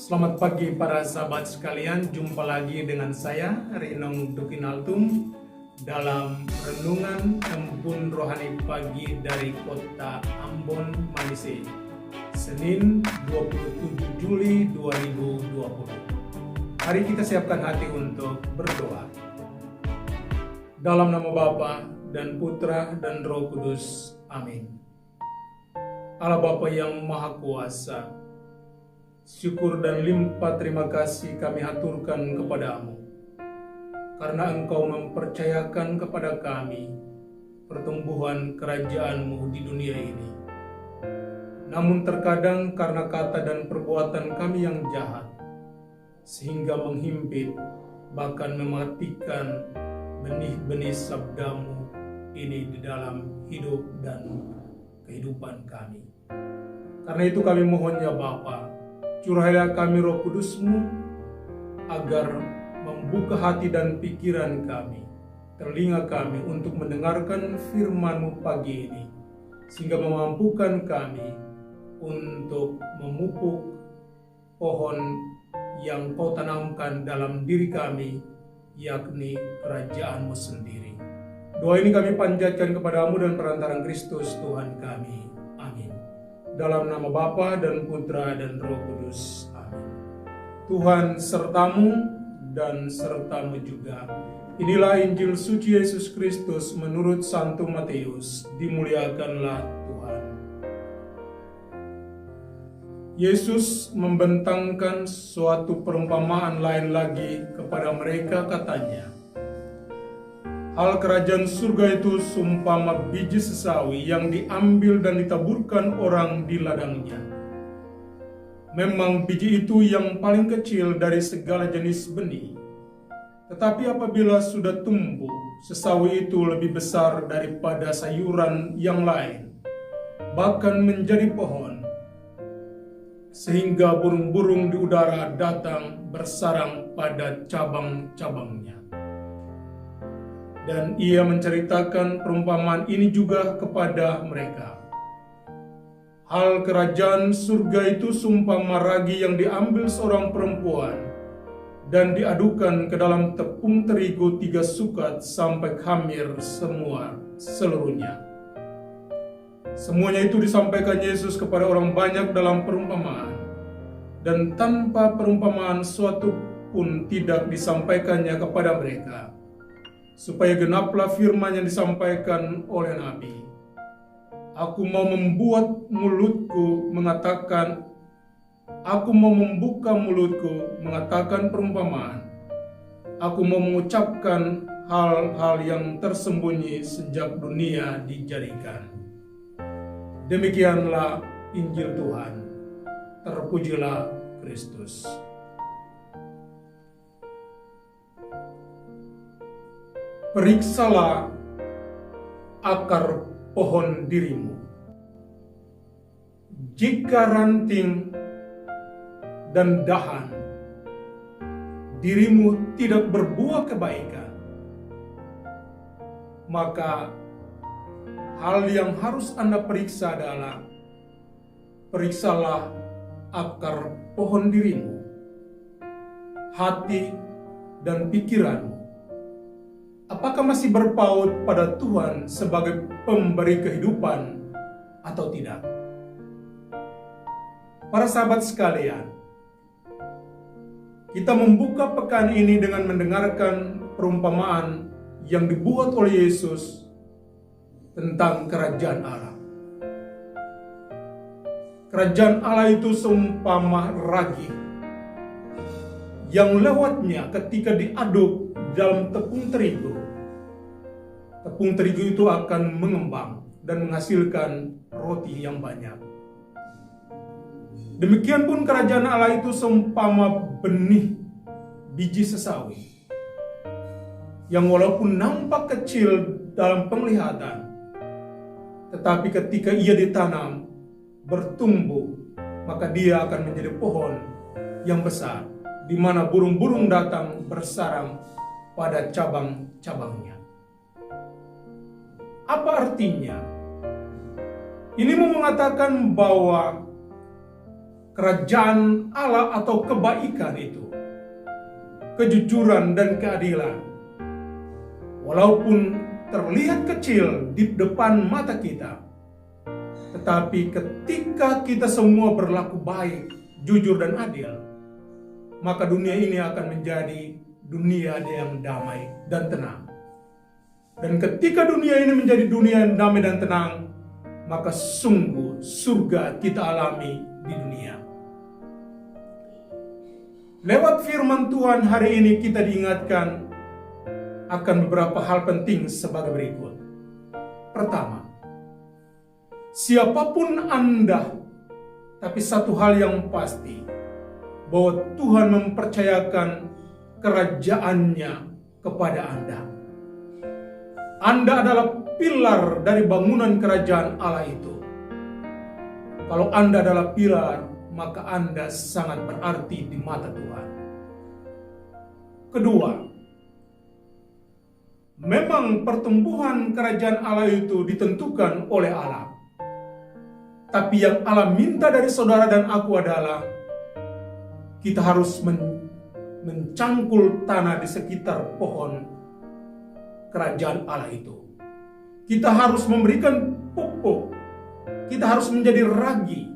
Selamat pagi para sahabat sekalian, jumpa lagi dengan saya Rinong Dukinaltum dalam Renungan Embun Rohani Pagi dari Kota Ambon, Manise, Senin 27 Juli 2020. Mari kita siapkan hati untuk berdoa. Dalam nama Bapa dan Putra dan Roh Kudus, amin. Allah Bapa yang Maha Kuasa, syukur dan limpah terima kasih kami haturkan kepadamu, karena Engkau mempercayakan kepada kami pertumbuhan kerajaan-Mu di dunia ini. Namun terkadang karena kata dan perbuatan kami yang jahat, sehingga menghimpit, bahkan mematikan benih-benih sabda-Mu ini di dalam hidup dan kehidupan kami. Karena itu kami mohon ya Bapa, curahailah kami Roh Kudus-Mu agar membuka hati dan pikiran kami, telinga kami untuk mendengarkan firman-Mu pagi ini, sehingga memampukan kami untuk memupuk pohon yang Kau tanamkan dalam diri kami, yakni kerajaan-Mu sendiri. Doa ini kami panjatkan kepadamu dan perantaraan Kristus Tuhan kami. Amin. Dalam nama Bapa dan Putra dan Roh Kudus. Amin. Tuhan sertamu dan sertamu juga. Inilah Injil suci Yesus Kristus menurut Santo Matius. Dimuliakanlah Tuhan. Yesus membentangkan suatu perumpamaan lain lagi kepada mereka, katanya, hal kerajaan surga itu seumpama biji sesawi yang diambil dan ditaburkan orang di ladangnya. Memang biji itu yang paling kecil dari segala jenis benih. Tetapi apabila sudah tumbuh, sesawi itu lebih besar daripada sayuran yang lain, bahkan menjadi pohon, sehingga burung-burung di udara datang bersarang pada cabang-cabangnya. Dan ia menceritakan perumpamaan ini juga kepada mereka. Hal kerajaan surga itu seumpama ragi yang diambil seorang perempuan dan diadukan ke dalam tepung terigu 3 sukat sampai khamir seluruhnya. Semuanya itu disampaikan Yesus kepada orang banyak dalam perumpamaan, dan tanpa perumpamaan suatu pun tidak disampaikannya kepada mereka, supaya genaplah firman yang disampaikan oleh Nabi. Aku mau membuka mulutku mengatakan perumpamaan. Aku mau mengucapkan hal-hal yang tersembunyi sejak dunia dijadikan. Demikianlah Injil Tuhan. Terpujilah Kristus. Periksalah akar pohon dirimu. Jika ranting dan dahan dirimu tidak berbuah kebaikan, maka hal yang harus Anda periksa adalah periksalah akar pohon dirimu, hati dan pikiranmu. Apakah masih berpaut pada Tuhan sebagai pemberi kehidupan atau tidak? Para sahabat sekalian, kita membuka pekan ini dengan mendengarkan perumpamaan yang dibuat oleh Yesus tentang kerajaan Allah. Kerajaan Allah itu seumpama ragi yang lewatnya ketika diaduk dalam tepung terigu itu akan mengembang dan menghasilkan roti yang banyak. Demikian pun kerajaan Allah itu seumpama benih biji sesawi yang walaupun nampak kecil dalam penglihatan, tetapi ketika ia ditanam, bertumbuh, maka dia akan menjadi pohon yang besar, di mana burung-burung datang bersarang pada cabang-cabangnya. Apa artinya? Ini mau mengatakan bahwa kerajaan Allah atau kebaikan itu, kejujuran dan keadilan, walaupun terlihat kecil di depan mata kita, tetapi ketika kita semua berlaku baik, jujur dan adil, maka dunia ini akan menjadi dunia yang damai dan tenang. Dan ketika dunia ini menjadi dunia yang damai dan tenang, maka sungguh surga kita alami di dunia. Lewat firman Tuhan hari ini kita diingatkan akan beberapa hal penting sebagai berikut. Pertama, siapapun Anda, tapi satu hal yang pasti, bahwa Tuhan mempercayakan kerajaannya kepada Anda. Anda adalah pilar dari bangunan kerajaan Allah itu. Kalau Anda adalah pilar, maka Anda sangat berarti di mata Tuhan. Kedua, memang pertumbuhan kerajaan Allah itu ditentukan oleh Allah. Tapi yang Allah minta dari saudara dan aku adalah kita harus mencangkul tanah di sekitar pohon kerajaan Allah itu. Kita harus memberikan pupuk. Kita harus menjadi ragi,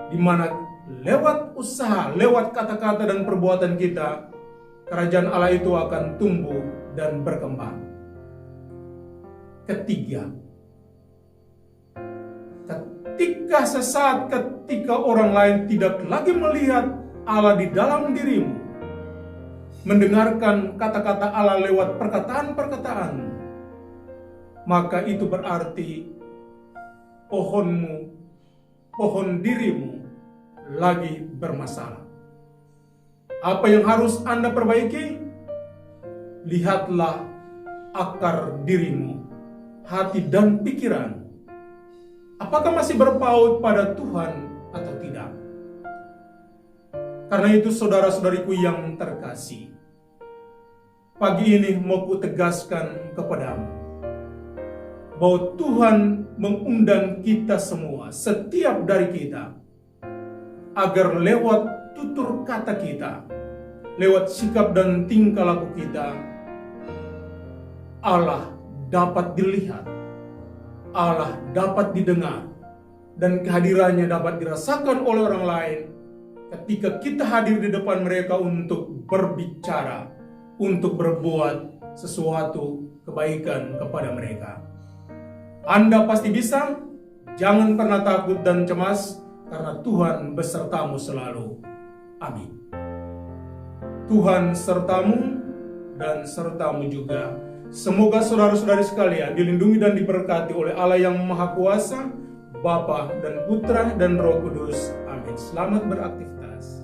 di mana lewat usaha, lewat kata-kata dan perbuatan kita, kerajaan Allah itu akan tumbuh dan berkembang. Ketiga, ketika orang lain tidak lagi melihat Allah di dalam dirimu, mendengarkan kata-kata Allah lewat perkataan-perkataan, maka itu berarti pohon dirimu lagi bermasalah. Apa yang harus Anda perbaiki? Lihatlah akar dirimu, hati dan pikiran. Apakah masih berpaut pada Tuhan atau tidak? Karena itu saudara-saudariku yang terkasih, pagi ini mau ku tegaskan kepadamu bahwa Tuhan mengundang kita semua, setiap dari kita, agar lewat tutur kata kita, lewat sikap dan tingkah laku kita, Allah dapat dilihat, Allah dapat didengar, dan kehadirannya dapat dirasakan oleh orang lain ketika kita hadir di depan mereka untuk berbicara, untuk berbuat sesuatu kebaikan kepada mereka. Anda pasti bisa, jangan pernah takut dan cemas, karena Tuhan besertamu selalu. Amin. Tuhan sertamu dan sertamu juga. Semoga saudara-saudari sekalian dilindungi dan diberkati oleh Allah yang Maha Kuasa, Bapa dan Putra dan Roh Kudus. Amin. Selamat beraktivitas.